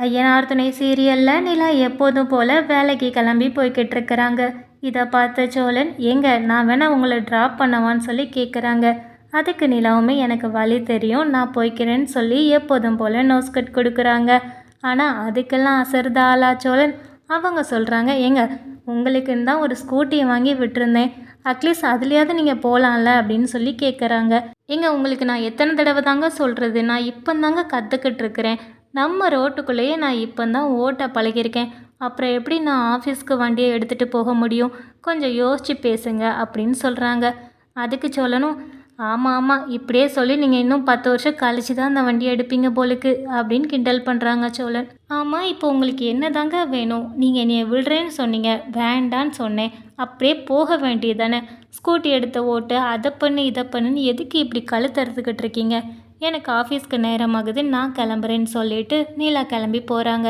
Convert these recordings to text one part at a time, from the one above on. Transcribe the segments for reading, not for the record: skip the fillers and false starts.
ஐயனார் துணை சீரியலில் நிலா எப்போதும் போல் வேலைக்கு கிளம்பி போய்கிட்டு இருக்கிறாங்க. இதை பார்த்த சோழன், ஏங்க நான் வேணா உங்களை ட்ராப் பண்ணவான்னு சொல்லி கேட்குறாங்க. அதுக்கு நிலாவுமே எனக்கு வழி தெரியும், நான் போய்க்கிறேன்னு சொல்லி எப்போதும் போல் நோஸ்கட் கொடுக்குறாங்க. ஆனால் அதுக்கெல்லாம் அசருதா ஆளா சோழன். அவங்க சொல்கிறாங்க, ஏங்க உங்களுக்குன்னு தான் ஒரு ஸ்கூட்டியை வாங்கி விட்டுருந்தேன், அட்லீஸ்ட் அதுலேயாவது நீங்கள் போகலாம்ல அப்படின்னு சொல்லி கேட்குறாங்க. ஏங்க உங்களுக்கு நான் எத்தனை தடவை தாங்க சொல்கிறது, நான் இப்போ தாங்க கற்றுக்கிட்டு இருக்கிறேன், நம்ம ரோட்டுக்குள்ளேயே நான் இப்போ தான் ஓட்ட பழகியிருக்கேன், அப்புறம் எப்படி நான் ஆஃபீஸ்க்கு வண்டியை எடுத்துகிட்டு போக முடியும், கொஞ்சம் யோசித்து பேசுங்க அப்படின்னு சொல்கிறாங்க. அதுக்கு சொல்லணும், ஆமாம் ஆமாம் இப்படியே சொல்லி நீங்கள் இன்னும் 10 வருஷம் கழிச்சு தான் அந்த வண்டியை எடுப்பீங்க போலுக்கு அப்படின்னு கிண்டல் பண்ணுறாங்க சோழன். ஆமாம் இப்போ உங்களுக்கு என்ன தாங்க வேணும், நீங்கள் என்னைய விடுறேன்னு சொன்னீங்க, வேண்டான்னு சொன்னேன், அப்படியே போக வேண்டியது தானே, ஸ்கூட்டி எடுத்த ஓட்டு அதை பண்ணு இதை பண்ணுன்னு எதுக்கு இப்படி கழுத்தறுத்துக்கிட்டு இருக்கீங்க, எனக்கு ஆஃபீஸ்க்கு நேரமாகுது நான் கிளம்புறேன்னு சொல்லிட்டு நிலா கிளம்பி போகிறாங்க.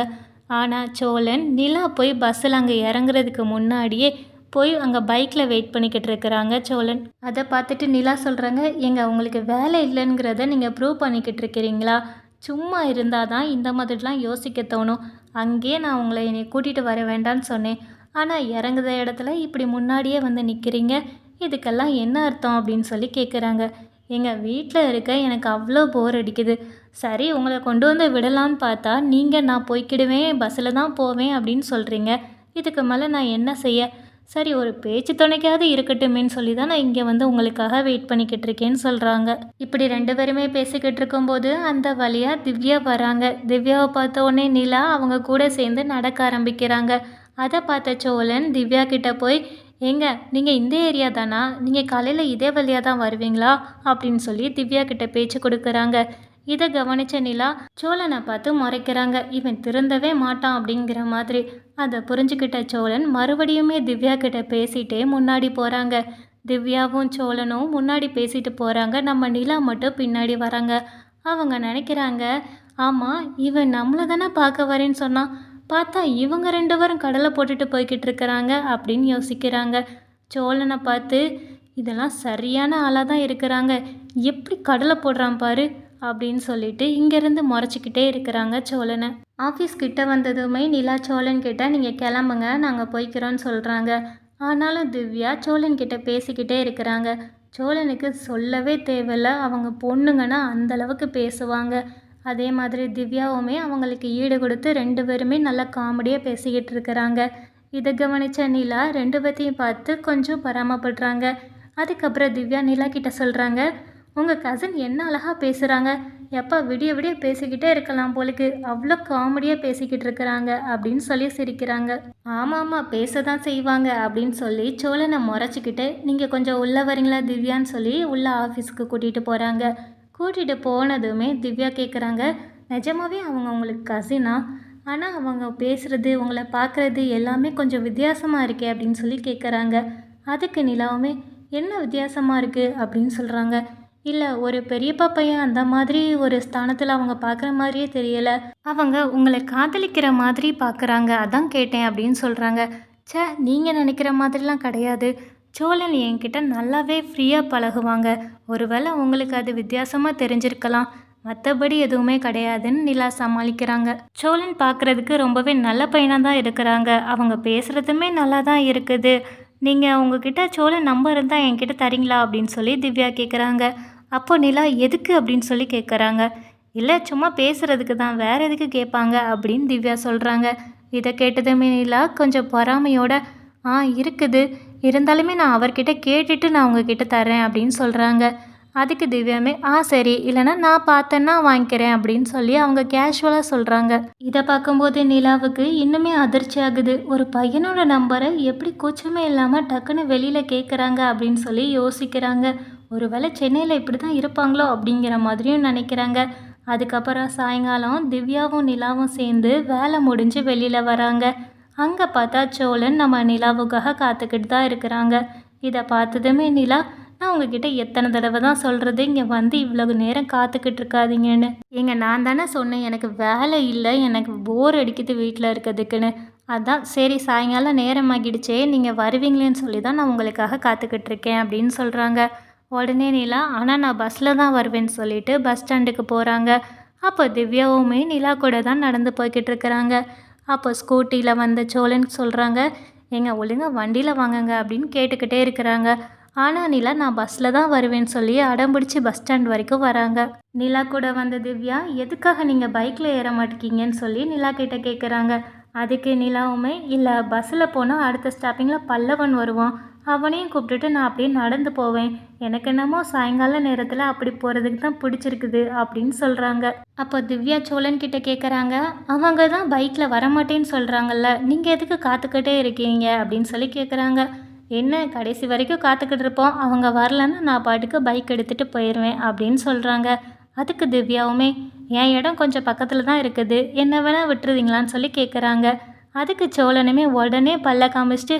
ஆனால் சோழன் நிலா போய் பஸ்ஸில் அங்கே இறங்குறதுக்கு முன்னாடியே போய் அங்கே பைக்கில் வெயிட் பண்ணிக்கிட்டு இருக்கிறாங்க சோழன். அதை பார்த்துட்டு நிலா சொல்கிறாங்க, எங்க உங்களுக்கு வேலை இல்லைங்கிறத நீங்கள் ப்ரூவ் பண்ணிக்கிட்டு இருக்கிறீங்களா, சும்மா இருந்தால் தான் இந்த மாதிரிலாம் யோசிக்க தோணும், அங்கேயே நான் உங்களை என்னை கூட்டிகிட்டு வர வேண்டான்னு சொன்னேன், ஆனால் இறங்குத இடத்துல இப்படி முன்னாடியே வந்து நிற்கிறீங்க, இதுக்கெல்லாம் என்ன அர்த்தம் அப்படின்னு சொல்லி கேட்குறாங்க. எங்கள் வீட்டில் இருக்க எனக்கு அவ்வளோ போர் அடிக்குது, சரி உங்களை கொண்டு வந்து விடலான்னு பார்த்தா நீங்கள் நான் போய்க்கிடுவேன் பஸ்ஸில் தான் போவேன் அப்படின்னு சொல்கிறீங்க, இதுக்கு மேலே நான் என்ன செய்ய, சரி ஒரு பேச்சு துணைக்காவது இருக்கட்டுமேன்னு சொல்லி தான் நான் இங்கே வந்து உங்களுக்காக வெயிட் பண்ணிக்கிட்டு இருக்கேன்னு சொல்கிறாங்க. இப்படி 2 பேருமே பேசிக்கிட்டு இருக்கும்போது அந்த வழியாக திவ்யா வராங்க. திவ்யாவை பார்த்த உடனே நிலா அவங்க கூட சேர்ந்து நடக்க ஆரம்பிக்கிறாங்க. அதை பார்த்த சோழன் திவ்யா கிட்ட போய், ஏங்க நீங்கள் இந்த ஏரியா தானா, நீங்கள் காலையில் இதே வழியாக தான் வருவீங்களா அப்படின்னு சொல்லி திவ்யா கிட்ட பேச்சு கொடுக்குறாங்க. இதை கவனித்த நிலா சோழனை பார்த்து முறைக்கிறாங்க, இவன் திருந்தவே மாட்டான் அப்படிங்கிற மாதிரி. அதை புரிஞ்சுக்கிட்ட சோழன் மறுபடியுமே திவ்யா கிட்ட பேசிகிட்டே முன்னாடி போகிறாங்க. திவ்யாவும் சோழனும் முன்னாடி பேசிட்டு போகிறாங்க, நம்ம நிலா மட்டும் பின்னாடி வராங்க. அவங்க நினைக்கிறாங்க, ஆமாம் இவன் நம்மளை தானே பார்க்க வரேன்னு சொன்னான், பார்த்தா இவங்க 2 பேரும் கடலை போட்டுட்டு போய்கிட்டு இருக்கிறாங்க அப்படின்னு யோசிக்கிறாங்க. சோழனை பார்த்து, இதெல்லாம் சரியான ஆளாக தான் இருக்கிறாங்க, எப்படி கடலை போடுறான் பாரு அப்படின்னு சொல்லிட்டு இங்கேருந்து முறைச்சிக்கிட்டே இருக்கிறாங்க சோழனை. ஆஃபீஸ் கிட்ட வந்ததுமே நிலா சோழன் கிட்ட, நீங்கள் கிளம்புங்க நாங்கள் போய்க்கிறோன்னு சொல்கிறாங்க. ஆனாலும் திவ்யா சோழன் கிட்ட பேசிக்கிட்டே இருக்கிறாங்க. சோழனுக்கு சொல்லவே தேவையில்ல, அவங்க பொண்ணுங்கன்னா அந்தளவுக்கு பேசுவாங்க. அதே மாதிரி திவ்யாவுமே அவங்களுக்கு ஈடு கொடுத்து 2 பேருமே நல்லா காமெடியாக பேசிக்கிட்டு இருக்கிறாங்க. இதை கவனித்த நிலா 2 பேர்த்தையும் பார்த்து கொஞ்சம் பராமப்படுறாங்க. அதுக்கப்புறம் திவ்யா நிலா கிட்ட சொல்கிறாங்க, உங்கள் கசின் என்ன அழகாக பேசுகிறாங்க, எப்போ விடிய விடிய பேசிக்கிட்டே இருக்கலாம் போலுக்கு, அவ்வளோ காமெடியாக பேசிக்கிட்டு இருக்கிறாங்க அப்படின்னு சொல்லி சிரிக்கிறாங்க. ஆமாம் ஆமாம் பேச தான் செய்வாங்க அப்படின்னு சொல்லி சோழனை முறைச்சிக்கிட்டு, நீங்கள் கொஞ்சம் உள்ளே வரீங்களா திவ்யான்னு சொல்லி உள்ளே ஆஃபீஸுக்கு கூட்டிகிட்டு போகிறாங்க. கூட்டிகிட்டு போனதுமே திவ்யா கேட்குறாங்க, நிஜமாவே அவங்க உங்களுக்கு கசினா, ஆனால் அவங்க பேசுகிறது உங்களை பார்க்குறது எல்லாமே கொஞ்சம் வித்தியாசமாக இருக்கே அப்படின்னு சொல்லி கேட்குறாங்க. அதுக்கு நிலாவுமே, என்ன வித்தியாசமாக இருக்குது அப்படின்னு சொல்கிறாங்க. இல்லை ஒரு பெரியப்பா பையன் அந்த மாதிரி ஒரு ஸ்தானத்தில் அவங்க பார்க்குற மாதிரியே தெரியலை, அவங்க உங்களை காதலிக்கிற மாதிரி பார்க்குறாங்க, அதான் கேட்டேன் அப்படின்னு சொல்கிறாங்க. சே நீங்கள் நினைக்கிற மாதிரிலாம் கிடையாது, சோழன் என்கிட்ட நல்லாவே ஃப்ரீயாக பழகுவாங்க, ஒருவேளை உங்களுக்கு அது வித்தியாசமாக தெரிஞ்சிருக்கலாம், மற்றபடி எதுவுமே கிடையாதுன்னு நிலா சமாளிக்கிறாங்க. சோழன் பார்க்குறதுக்கு ரொம்பவே நல்ல பையனாக தான் இருக்கிறாங்க, அவங்க பேசுகிறதுமே நல்லா தான் இருக்குது, நீங்கள் உங்ககிட்ட சோழன் நம்பர் இருந்தால் என்கிட்ட தரீங்களா அப்படின்னு சொல்லி திவ்யா கேட்குறாங்க. அப்போ நிலா எதுக்கு அப்படின்னு சொல்லி கேட்குறாங்க. இல்லை சும்மா பேசுகிறதுக்கு தான், வேறு எதுக்கு கேட்பாங்க அப்படின்னு திவ்யா சொல்கிறாங்க. இதை கேட்டதுமே நிலா கொஞ்சம் பொறாமையோட, இருக்குது, இருந்தாலுமே நான் அவர்கிட்ட கேட்டுட்டு நான் உங்ககிட்ட தரேன் அப்படின்னு சொல்கிறாங்க. அதுக்கு திவ்யாமே, சரி இல்லைனா நான் பார்த்தேன்னா வாங்கிக்கிறேன் அப்படின்னு சொல்லி அவங்க கேஷுவலாக சொல்கிறாங்க. இதை பார்க்கும்போது நிலாவுக்கு இன்னுமே அதிர்ச்சி ஆகுது, ஒரு பையனோட நம்பரை எப்படி கூச்சமே இல்லாமல் டக்குன்னு வெளியில் கேட்குறாங்க அப்படின்னு சொல்லி யோசிக்கிறாங்க. ஒருவேளை சென்னையில் இப்படி தான் இருப்பாங்களோ அப்படிங்கிற மாதிரியும் நினைக்கிறாங்க. அதுக்கப்புறம் சாயங்காலம் திவ்யாவும் நிலாவும் சேர்ந்து வேலை முடிஞ்சு வெளியில் வராங்க. அங்கே பார்த்தா சோழன் நம்ம நிலாவுக்காக காத்துக்கிட்டு தான் இருக்கிறாங்க. இதை பார்த்ததுமே நிலா, நான் உங்ககிட்ட எத்தனை தடவை தான் சொல்கிறது, இங்கே வந்து இவ்வளவு நேரம் காத்துக்கிட்டு இருக்காதீங்கன்னு, நான் தானே சொன்னேன் எனக்கு வேலை இல்லை, எனக்கு போர் அடிக்குது வீட்டில் இருக்கிறதுக்குன்னு, அதான் சரி சாயங்காலம் நேரமாகிடுச்சே நீங்கள் வருவீங்களேன்னு சொல்லி தான் நான் உங்களுக்காக காத்துக்கிட்டு இருக்கேன் அப்படின்னு சொல்கிறாங்க. உடனே நிலா, ஆனால் நான் பஸ்ஸில் தான் வருவேன்னு சொல்லிட்டு பஸ் ஸ்டாண்டுக்கு போகிறாங்க. அப்போ திவ்யாவுமே நிலா கூட தான் நடந்து போய்கிட்டு இருக்கிறாங்க. அப்போ ஸ்கூட்டியில் வந்த சோழன் சொல்கிறாங்க, ஏங்க ஒழுங்கா வண்டியில் வாங்கங்க அப்படின்னு கேட்டுக்கிட்டே இருக்கிறாங்க. ஆனால் நிலா நான் பஸ்ஸில் தான் வருவேன்னு சொல்லி அடம்பிடிச்சு பஸ் ஸ்டாண்ட் வரைக்கும் வராங்க. நிலா கூட வந்த திவ்யா எதுக்காக நீங்கள் பைக்கில் ஏற மாட்டேங்கிங்கன்னு சொல்லி நிலா கிட்ட கேட்குறாங்க. அதுக்கு நிலாவுமே இல்லை பஸ்ஸில் போனால் அடுத்த ஸ்டாப்பிங்கில் பல்லவன் வருவான், அவனையும் கூப்பிட்டுட்டு நான் அப்படியே நடந்து போவேன், எனக்கு என்னமோ சாயங்கால நேரத்தில் அப்படி போகிறதுக்கு தான் பிடிச்சிருக்குது அப்படின்னு சொல்கிறாங்க. அப்போ திவ்யா சோழன் கிட்ட கேட்குறாங்க, அவங்க தான் பைக்கில் வரமாட்டேன்னு சொல்கிறாங்கல்ல, நீங்கள் எதுக்கு காத்துக்கிட்டே இருக்கீங்க அப்படின்னு சொல்லி கேட்குறாங்க. என்ன கடைசி வரைக்கும் காத்துக்கிட்டு இருப்போம், அவங்க வரலன்னா நான் பாட்டுக்கு பைக் எடுத்துகிட்டு போயிடுவேன் அப்படின்னு சொல்கிறாங்க. அதுக்கு திவ்யாவுமே என் இடம் கொஞ்சம் பக்கத்தில் தான் இருக்குது, என்ன வேணால் விட்டுருவீங்களான்னு சொல்லி கேட்குறாங்க. அதுக்கு சோழனுமே உடனே பல்ல காமிச்சிட்டு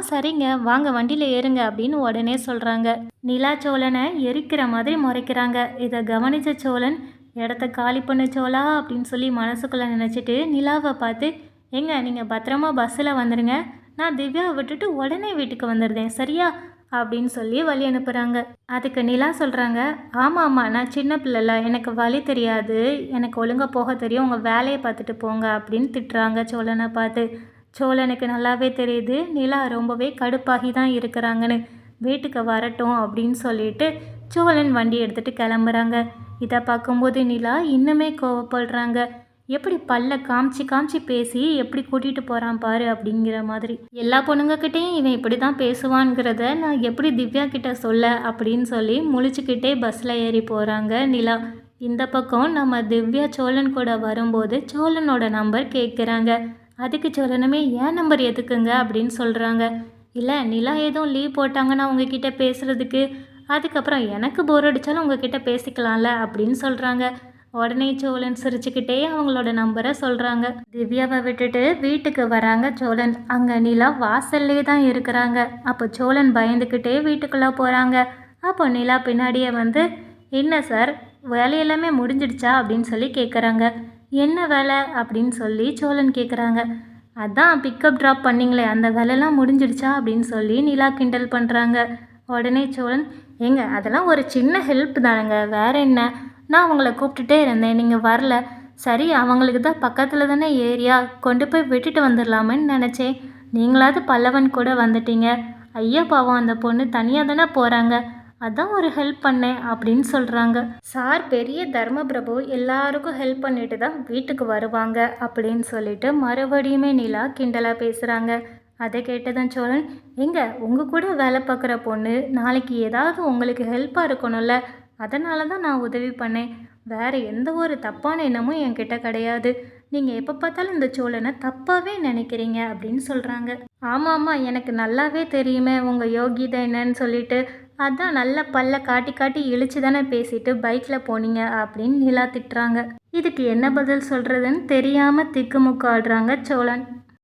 சரிங்க வாங்க வண்டியில் ஏறுங்க அப்படின்னு உடனே சொல்கிறாங்க. நிலா சோழனை எரிக்கிற மாதிரி முறைக்கிறாங்க. இதை கவனித்த சோழன் இடத்த காலி பண்ண சோழா அப்படின்னு சொல்லி மனசுக்குள்ளே நினச்சிட்டு நிலாவை பார்த்து, ஏங்க நீங்கள் பத்திரமா பஸ்ஸில் வந்துடுங்க, நான் திவ்யாவை விட்டுட்டு உடனே வீட்டுக்கு வந்துடுறேன் சரியா அப்படின்னு சொல்லி வழி அனுப்புகிறாங்க. அதுக்கு நிலா சொல்கிறாங்க, ஆமாம் நான் சின்ன பிள்ளைல, எனக்கு வழி தெரியாது, எனக்கு ஒழுங்காக போக தெரியும், உங்கள் வேலையை பார்த்துட்டு போங்க அப்படின்னு திட்டுறாங்க சோழனை பார்த்து. சோழனுக்கு நல்லாவே தெரியுது நிலா ரொம்பவே கடுப்பாகி தான் இருக்கிறாங்கன்னு. வீட்டுக்கு வரட்டும் அப்படின்னு சொல்லிட்டு சோழன் வண்டி எடுத்துகிட்டு கிளம்புறாங்க. இதை பார்க்கும்போது நிலா இன்னுமே கோவப்படுறாங்க. எப்படி பல்ல காமிச்சு காமிச்சு பேசி எப்படி கூட்டிகிட்டு போகிறான் பாரு அப்படிங்கிற மாதிரி. எல்லா பொண்ணுங்கக்கிட்டேயும் இவன் இப்படி தான் பேசுவான்ங்கிறத நான் எப்படி திவ்யா கிட்ட சொல்ல அப்படின்னு சொல்லி முழிச்சுக்கிட்டே பஸ்ஸில் ஏறி போகிறாங்க நிலா. இந்த பக்கம் நம்ம திவ்யா சோழன் கூட வரும்போது சோழனோட நம்பர் கேட்குறாங்க. அதுக்கு சோழனுமே ஏன் நம்பர் எதுக்குங்க அப்படின்னு சொல்கிறாங்க. இல்லை நிலா எதுவும் லீவ் போட்டாங்கன்னா உங்ககிட்ட பேசுகிறதுக்கு, அதுக்கப்புறம் எனக்கு போர் அடித்தாலும் உங்ககிட்ட பேசிக்கலாம்ல அப்படின்னு சொல்கிறாங்க. உடனே சோழன் சிரிச்சுக்கிட்டே அவங்களோட நம்பரை சொல்கிறாங்க. திவ்யாவை விட்டுட்டு வீட்டுக்கு வராங்க சோழன். அங்கே நிலா வாசல்லே தான் இருக்கிறாங்க. அப்போ சோழன் பயந்துக்கிட்டே வீட்டுக்குள்ளே போகிறாங்க. அப்போ நிலா பின்னாடியே வந்து, என்ன சார் வேலையெல்லாமே முடிஞ்சிடுச்சா அப்படின்னு சொல்லி கேட்குறாங்க. என்ன வேலை அப்படின்னு சொல்லி சோழன் கேட்குறாங்க. அதான் பிக்கப் ட்ராப் பண்ணிங்களே அந்த வேலைலாம் முடிஞ்சிடுச்சா அப்படின்னு சொல்லி நிலா கிண்டல் பண்ணுறாங்க. உடனே சோழன், ஏங்க அதெல்லாம் ஒரு சின்ன ஹெல்ப் தானுங்க, வேற என்ன, நான் அவங்கள கூப்பிட்டுட்டே இருந்தேன், நீங்கள் வரல, சரி அவங்களுக்கு தான் பக்கத்தில் தானே ஏரியா, கொண்டு போய் விட்டுட்டு வந்துடலாமேன்னு நினச்சேன், நீங்களாவது பல்லவன் கூட வந்துட்டீங்க, ஐயா பாவம் அந்த பொண்ணு தனியாக தானே போகிறாங்க, அதான் ஒரு ஹெல்ப் பண்ணேன் அப்படின்னு சொல்கிறாங்க. சார் பெரிய தர்ம பிரபு, எல்லாருக்கும் ஹெல்ப் பண்ணிட்டு தான் வீட்டுக்கு வருவாங்க அப்படின்னு சொல்லிட்டு மறுபடியுமே நிலா கிண்டலாக பேசுகிறாங்க. அதை கேட்டதான் சோழன், எங்க உங்கள் கூட வேலை பார்க்குற பொண்ணு நாளைக்கு ஏதாவது உங்களுக்கு ஹெல்ப்பாக இருக்கணும்ல, அதனால தான் நான் உதவி பண்ணேன், வேறு எந்த ஒரு தப்பான எண்ணமும் என்கிட்ட கிடையாது, நீங்கள் எப்போ பார்த்தாலும் இந்த சோழனை தப்பாகவே நினைக்கிறீங்க அப்படின்னு சொல்கிறாங்க. ஆமாம் எனக்கு நல்லாவே தெரியுமே உங்கள் யோகிதை என்னன்னு சொல்லிட்டு, அதான் நல்ல பல்ல காட்டி காட்டி இழிச்சு தானே பேசிட்டு பைக்கில் போனீங்க அப்படின்னு நிலா திட்டுறாங்க. இதுக்கு என்ன பதில் சொல்கிறதுன்னு தெரியாமல் திக்குமுக்காடுறாங்க சோழன்.